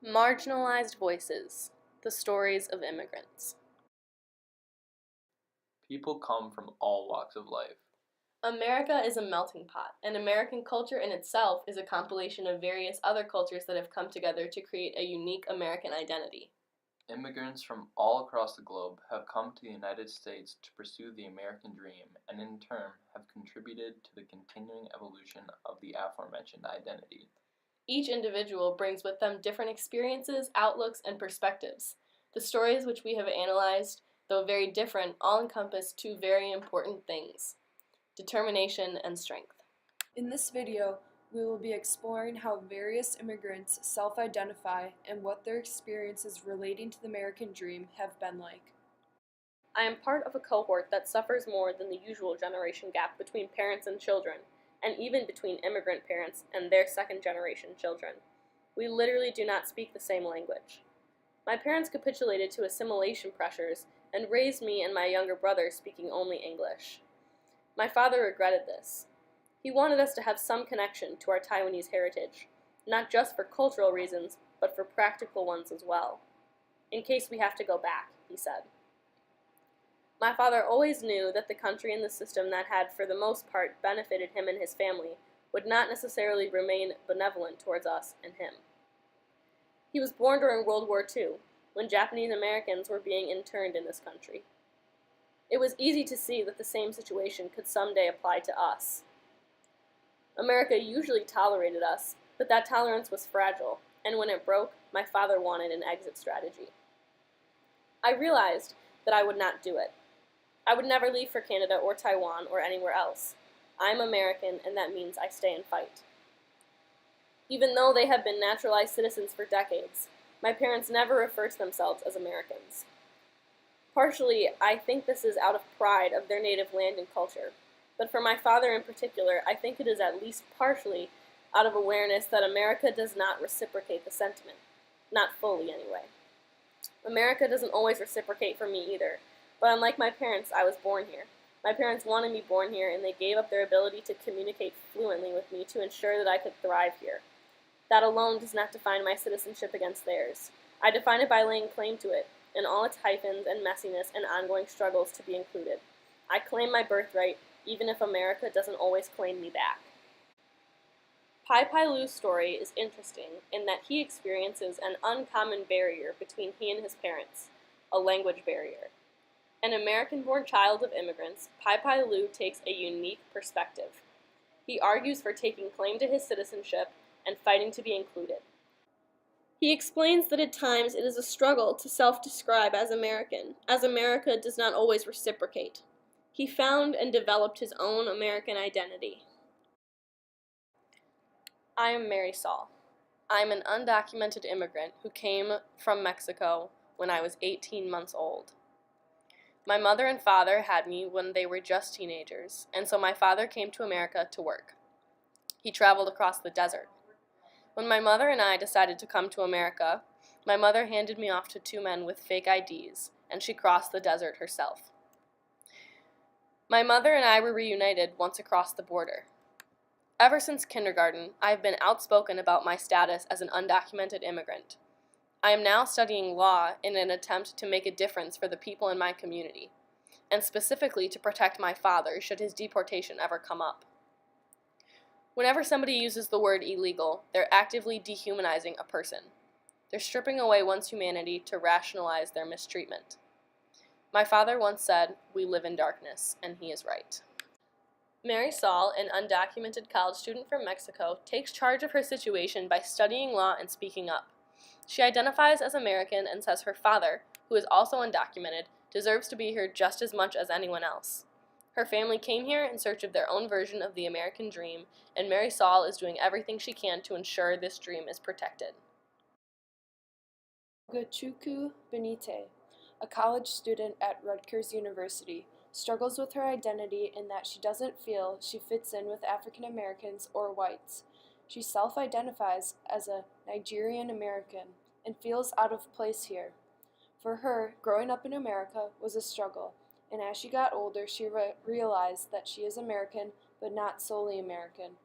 Marginalized voices, the stories of immigrants. People come from all walks of life. America is a melting pot, and American culture in itself is a compilation of various other cultures that have come together to create a unique American identity. Immigrants from all across the globe have come to the United States to pursue the American dream and in turn have contributed to the continuing evolution of the aforementioned identity. Each individual brings with them different experiences, outlooks, and perspectives. The stories which we have analyzed, though very different, all encompass two very important things: determination and strength. In this video, we will be exploring how various immigrants self-identify and what their experiences relating to the American dream have been like. I am part of a cohort that suffers more than the usual generation gap between parents and children, and even between immigrant parents and their second-generation children. We literally do not speak the same language. My parents capitulated to assimilation pressures and raised me and my younger brother speaking only English. My father regretted this. He wanted us to have some connection to our Taiwanese heritage, not just for cultural reasons, but for practical ones as well. In case we have to go back, he said. My father always knew that the country and the system that had, for the most part, benefited him and his family would not necessarily remain benevolent towards us and him. He was born during World War II, when Japanese Americans were being interned in this country. It was easy to see that the same situation could someday apply to us. America usually tolerated us, but that tolerance was fragile, and when it broke, my father wanted an exit strategy. I realized that I would not do it. I would never leave for Canada or Taiwan or anywhere else. I'm American, and that means I stay and fight. Even though they have been naturalized citizens for decades, my parents never refer to themselves as Americans. Partially, I think this is out of pride of their native land and culture, but for my father in particular, I think it is at least partially out of awareness that America does not reciprocate the sentiment. Not fully, anyway. America doesn't always reciprocate for me either, but unlike my parents, I was born here. My parents wanted me born here, and they gave up their ability to communicate fluently with me to ensure that I could thrive here. That alone does not define my citizenship against theirs. I define it by laying claim to it, and all its hyphens and messiness and ongoing struggles to be included. I claim my birthright, even if America doesn't always claim me back. Pai Pai Lu's story is interesting in that he experiences an uncommon barrier between he and his parents, a language barrier. An American-born child of immigrants, Pai Pai Lu takes a unique perspective. He argues for taking claim to his citizenship and fighting to be included. He explains that at times it is a struggle to self-describe as American, as America does not always reciprocate. He found and developed his own American identity. I am Mary Saul. I am an undocumented immigrant who came from Mexico when I was 18 months old. My mother and father had me when they were just teenagers, and so my father came to America to work. He traveled across the desert. When my mother and I decided to come to America, my mother handed me off to two men with fake IDs, and she crossed the desert herself. My mother and I were reunited once across the border. Ever since kindergarten, I have been outspoken about my status as an undocumented immigrant. I am now studying law in an attempt to make a difference for the people in my community, and specifically to protect my father should his deportation ever come up. Whenever somebody uses the word illegal, they're actively dehumanizing a person. They're stripping away one's humanity to rationalize their mistreatment. My father once said, "We live in darkness," and he is right. Mary Saul, an undocumented college student from Mexico, takes charge of her situation by studying law and speaking up. She identifies as American and says her father, who is also undocumented, deserves to be here just as much as anyone else. Her family came here in search of their own version of the American dream, and Mary Saul is doing everything she can to ensure this dream is protected. Gachuku Benite, a college student at Rutgers University, struggles with her identity in that she doesn't feel she fits in with African Americans or whites. She self-identifies as a Nigerian American and feels out of place here. For her, growing up in America was a struggle, and as she got older, she realized that she is American, but not solely American,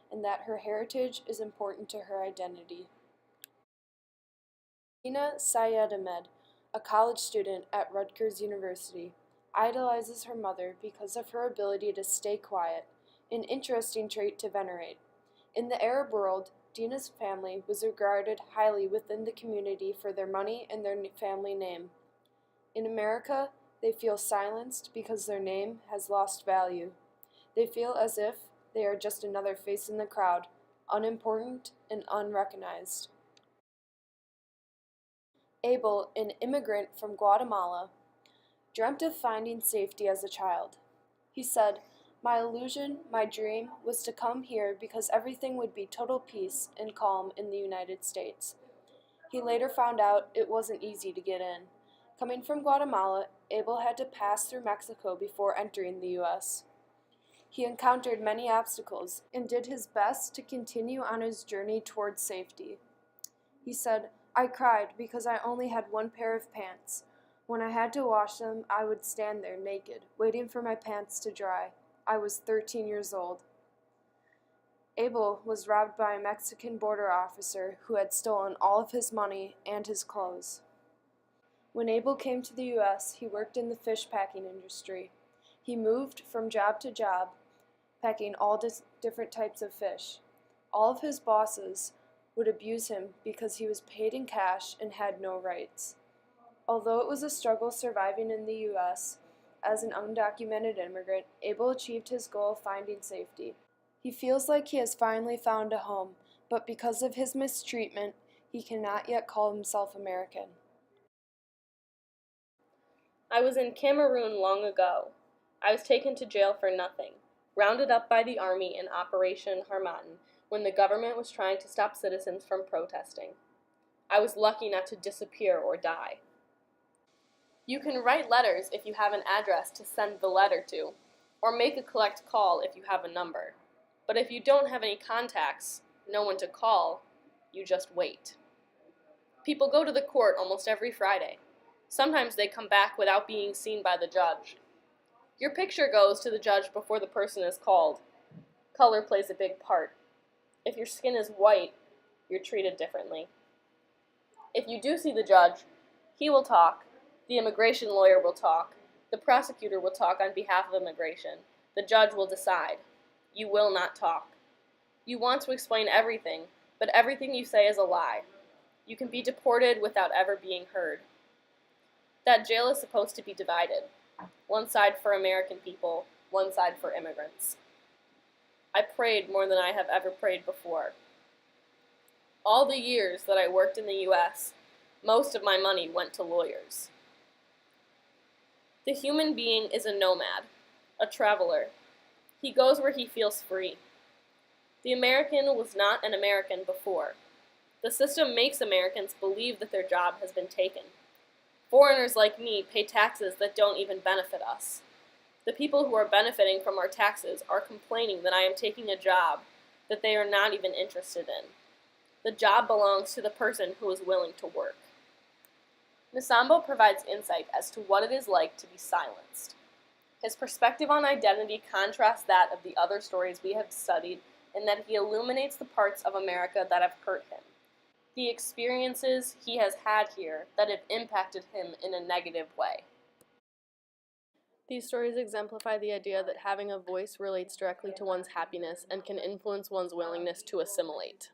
and that her heritage is important to her identity. Dina Syed Ahmed, a college student at Rutgers University, idolizes her mother because of her ability to stay quiet, an interesting trait to venerate. In the Arab world, Dina's family was regarded highly within the community for their money and their family name. In America, they feel silenced because their name has lost value. They feel as if they are just another face in the crowd, unimportant and unrecognized. Abel, an immigrant from Guatemala, dreamt of finding safety as a child. He said, "My illusion, my dream, was to come here because everything would be total peace and calm in the United States." He later found out it wasn't easy to get in. Coming from Guatemala, Abel had to pass through Mexico before entering the U.S. He encountered many obstacles and did his best to continue on his journey towards safety. He said, "I cried because I only had one pair of pants. When I had to wash them, I would stand there naked, waiting for my pants to dry. I was 13 years old." Abel was robbed by a Mexican border officer who had stolen all of his money and his clothes. When Abel came to the U.S., he worked in the fish packing industry. He moved from job to job, packing all different types of fish. All of his bosses would abuse him because he was paid in cash and had no rights. Although it was a struggle surviving in the U.S., as an undocumented immigrant, Abel achieved his goal of finding safety. He feels like he has finally found a home, but because of his mistreatment, he cannot yet call himself American. I was in Cameroon long ago. I was taken to jail for nothing, rounded up by the army in Operation Harmattan when the government was trying to stop citizens from protesting. I was lucky not to disappear or die. You can write letters if you have an address to send the letter to, or make a collect call if you have a number. But if you don't have any contacts, no one to call, you just wait. People go to the court almost every Friday. Sometimes they come back without being seen by the judge. Your picture goes to the judge before the person is called. Color plays a big part. If your skin is white, you're treated differently. If you do see the judge, he will talk, the immigration lawyer will talk, the prosecutor will talk on behalf of immigration, the judge will decide. You will not talk. You want to explain everything, but everything you say is a lie. You can be deported without ever being heard. That jail is supposed to be divided. One side for American people, one side for immigrants. I prayed more than I have ever prayed before. All the years that I worked in the U.S., most of my money went to lawyers. The human being is a nomad, a traveler. He goes where he feels free. The American was not an American before. The system makes Americans believe that their job has been taken. Foreigners like me pay taxes that don't even benefit us. The people who are benefiting from our taxes are complaining that I am taking a job that they are not even interested in. The job belongs to the person who is willing to work. Nisambo provides insight as to what it is like to be silenced. His perspective on identity contrasts that of the other stories we have studied in that he illuminates the parts of America that have hurt him, the experiences he has had here that have impacted him in a negative way. These stories exemplify the idea that having a voice relates directly to one's happiness and can influence one's willingness to assimilate.